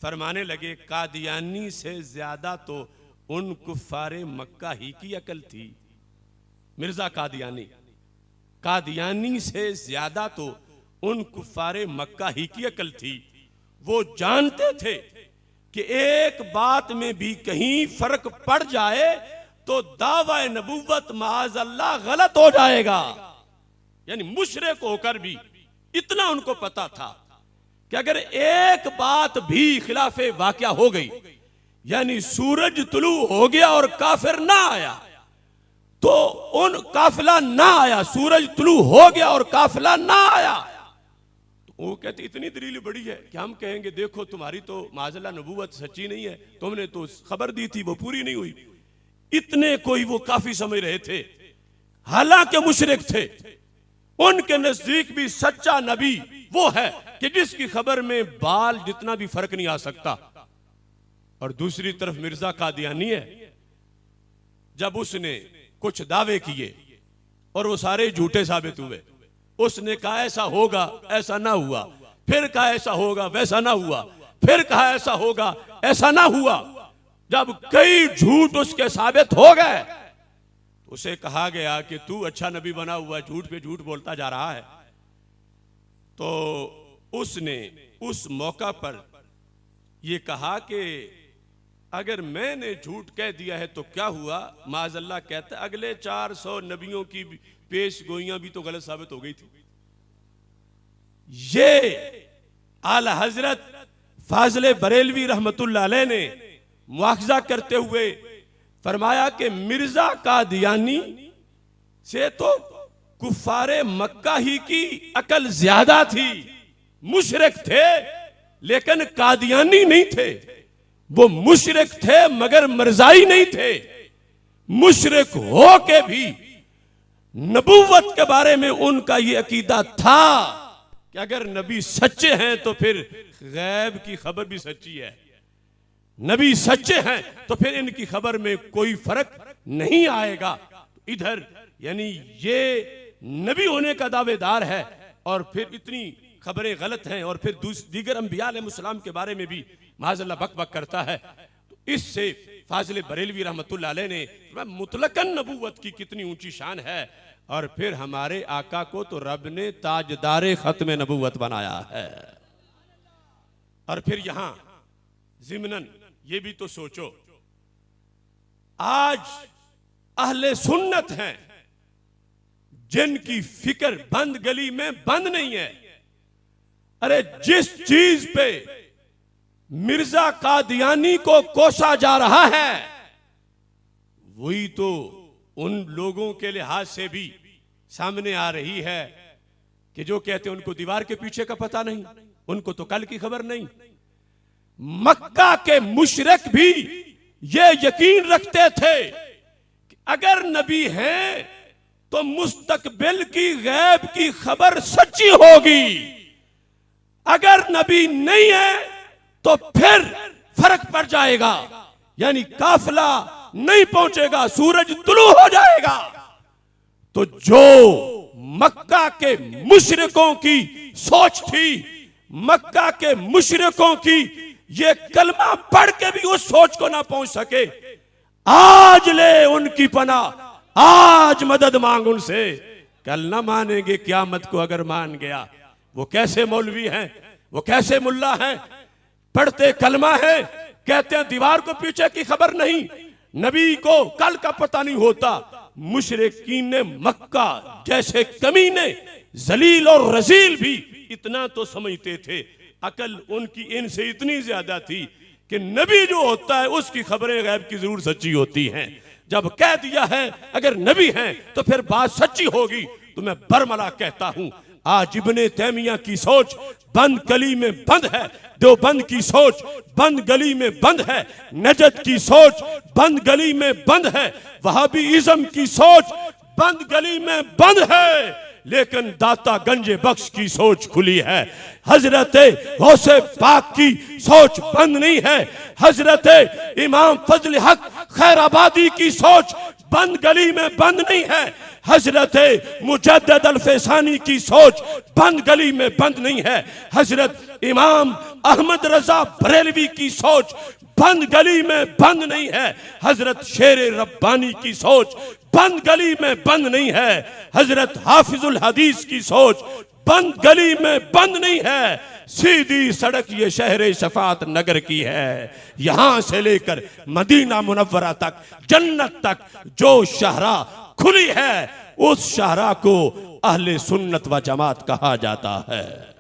फरमाने लगे कादियानी से ज्यादा तो उन कुफ्फारे मक्का ही की अकल थी। मिर्जा कादियानी से ज्यादा तो उन कुफ्फारे मक्का ही की अकल थी। वो जानते थे कि एक बात में भी कहीं फर्क पड़ जाए तो दावा नबूवत माज अल्लाह गलत हो जाएगा। यानी मुशरिक होकर भी इतना उनको पता था कि अगर एक बात भी खिलाफे वाक़या हो गई, यानी सूरज तुलू हो गया और काफिर ना आया, तो उन काफिला ना आया, सूरज तुलू हो गया और काफिला ना आया, तो वो कहते इतनी दलील बड़ी है कि हम कहेंगे देखो तुम्हारी तो माज़अल्लाह नबूवत सच्ची नहीं है, तुमने तो खबर दी थी वो पूरी नहीं हुई। इतने कोई वो काफी समझ रहे थे, हालांकि मुशरिक थे। उनके नजदीक भी सच्चा नबी वो है कि जिसकी खबर में बाल जितना भी फर्क नहीं आ सकता। और दूसरी तरफ मिर्जा कादियानी है, जब उसने कुछ दावे किए और वो सारे झूठे साबित हुए, उसने कहा ऐसा होगा, ऐसा ना हुआ, फिर कहा ऐसा होगा, वैसा ना हुआ, फिर कहा ऐसा होगा, ऐसा ना हुआ। जब कई झूठ उसके साबित हो गए, उसे कहा गया कि तू अच्छा नबी बना हुआ, झूठ पे झूठ बोलता जा रहा है। तो उसने उस मौका पर यह कहा कि अगर मैंने झूठ कह दिया है तो क्या हुआ, माज़अल्लाह कहता है अगले 400 नबियों की पेश गोइयां भी तो गलत साबित हो गई थी। ये आला हजरत फाज़िल बरेलवी रहमतुल्लाह अलैह ने मुआखजा करते हुए फरमाया कि मिर्जा कादियानी से तो कुफ्फारे मक्का ही की अकल ज्यादा थी। मुशरिक थे लेकिन कादियानी नहीं थे। वो मुशरिक थे मगर मरजाई नहीं थे। मुशरिक हो के भी नबूवत के बारे में उनका ये अकीदा था कि अगर नबी सच्चे हैं तो फिर गैब की खबर भी सच्ची है। नबी सच्चे हैं तो फिर इनकी खबर में कोई फर्क नहीं आएगा। इधर यानी ये नबी होने का दावेदार है और फिर इतनी खबरें गलत हैं, और फिर दीगर अंबिया अलैहिस्सलाम के बारे में भी माज़अल्लाह बक बक करता है। तो इससे फाज़िल बरेलवी रहमतुल्लाह अलैह ने मुतलकन नबूवत की कितनी ऊंची शान है। और फिर हमारे आका को तो रब ने ताजदारे खत्म नबूवत बनाया है। और फिर यहां ज़िमनन ये भी तो सोचो, आज अहले सुन्नत हैं जिनकी फिक्र बंद गली में बंद नहीं है। अरे जिस चीज पे मिर्जा कादियानी को कोसा जा रहा है वही तो उन लोगों के लिहाज से भी सामने आ रही है कि जो कहते हैं उनको दीवार के पीछे का पता नहीं, उनको तो कल की खबर नहीं। मक्का के मुशरिक भी ये यकीन रखते थे कि अगर नबी हैं तो मुस्तकबिल की गैब की खबर सच्ची होगी, अगर नबी नहीं है तो फिर फर्क पड़ जाएगा, यानी काफिला नहीं पहुंचेगा, सूरज तुलू हो जाएगा। तो जो मक्का के मुशरिकों की सोच थी, मक्का के मुशरिकों की ये कलमा पढ़ के भी उस सोच को ना पहुंच सके, आज ले उनकी पनाह, आज मदद मांग उनसे। कल ना मानेंगे क़यामत को अगर मान गया। वो कैसे मौलवी हैं, वो कैसे मुल्ला हैं, पढ़ते कलमा है, कहते हैं दीवार को पीछे की खबर नहीं, नबी को कल का पता नहीं होता। मुशरिकीन ने मक्का जैसे कमीने जलील और रजील भी इतना तो समझते थे। अकल उनकी इनसे इतनी ज्यादा थी कि नबी जो होता है उसकी खबरें गैब की जरूर सच्ची होती हैं। जब कह दिया है अगर नबी हैं तो फिर बात सच्ची होगी। तो मैं बरमला कहता हूं, आज इब्ने तैमिया की सोच बंद गली में बंद है, देवबंद की सोच बंद गली में बंद है, नजद की सोच बंद गली में बंद है, वहाबीइज्म की सोच बंद गली में बंद है, लेकिन दाता गंजे बख्श की सोच खुली है। हजरत गौसे पाक की सोच बंद नहीं है, हजरत इमाम फजल हक खैराबादी की सोच बंद गली में बंद नहीं है, हजरत मुजद्दद अल फैसानी की सोच बंद गली में बंद नहीं है, हजरत इमाम अहमद रजा बरेलवी की सोच बंद गली में बंद नहीं है। हजरत शेर रब्बानी की सोच बंद गली में बंद नहीं है। हजरत हाफिजुल हदीस की सोच बंद गली में बंद नहीं है। सीधी सड़क ये शहर शफात नगर की है। यहां से लेकर मदीना मुनव्वरा तक, जन्नत तक जो शाहरा खुली है, उस शाहरा को अहले सुन्नत व जमात कहा जाता है।